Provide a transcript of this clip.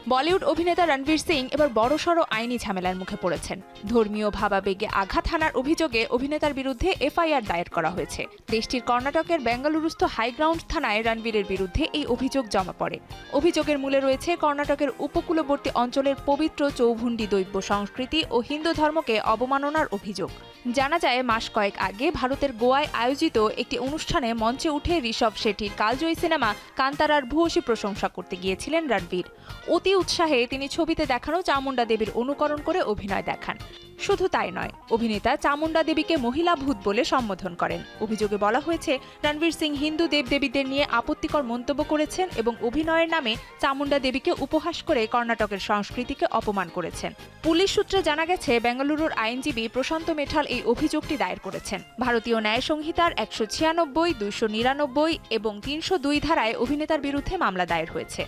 বলিউড অভিনেতা রণবীর সিং এবার বড়সড় আইনি ঝামেলার মুখে পড়েছেন। ধর্মীয় ভাবাবেগে আঘাত হানার অভিযোগে অভিনেতার বিরুদ্ধে এফআইআর দায়ের করা হয়েছে। দেশটির কর্ণাটকের বেঙ্গালুরুস্থ হাইগ্রাউন্ড থানায় রণবীরের বিরুদ্ধে এই অভিযোগ জমা পড়ে। অভিযোগের মূলে রয়েছে কর্ণাটকের উপকূলবর্তী অঞ্চলের পবিত্র চৌভুণ্ডী দৈব্য সংস্কৃতি ও হিন্দু ধর্মকে অবমাননার অভিযোগ। জানা যায়, মাস কয়েক আগে ভারতের গোয়ায় আয়োজিত একটি অনুষ্ঠানে মঞ্চে উঠে ঋষভ শেঠির কালজয়ী সিনেমা কান্তারার ভূয়সী প্রশংসা করতে গিয়েছিলেন রণবীর। অতি উৎসাহে তিনি ছবিতে দেখানো চামুণ্ডা দেবীর অনুকরণ করে অভিনয় দেখান। শুধু তাই নয়, অভিনেতা চামুণ্ডা দেবীকে মহিলা ভূত বলে সম্বোধন করেন। অভিযোগে বলা হয়েছে, রণবীর সিং হিন্দু দেবদেবীদের নিয়ে আপত্তিকর মন্তব্য করেছেন এবং অভিনয়ের নামে চামুণ্ডা দেবীকে উপহাস করে কর্ণাটকের সংস্কৃতিকে অপমান করেছেন। পুলিশ সূত্রে জানা গেছে, বেঙ্গালুরুর আইনজীবী প্রশান্ত মেঠাল এই অভিযোগটি দায়ের করেছেন। ভারতীয় ন্যায় সংহিতার 196, 299 এবং 302 ধারায় অভিনেতার বিরুদ্ধে মামলা দায়ের হয়েছে।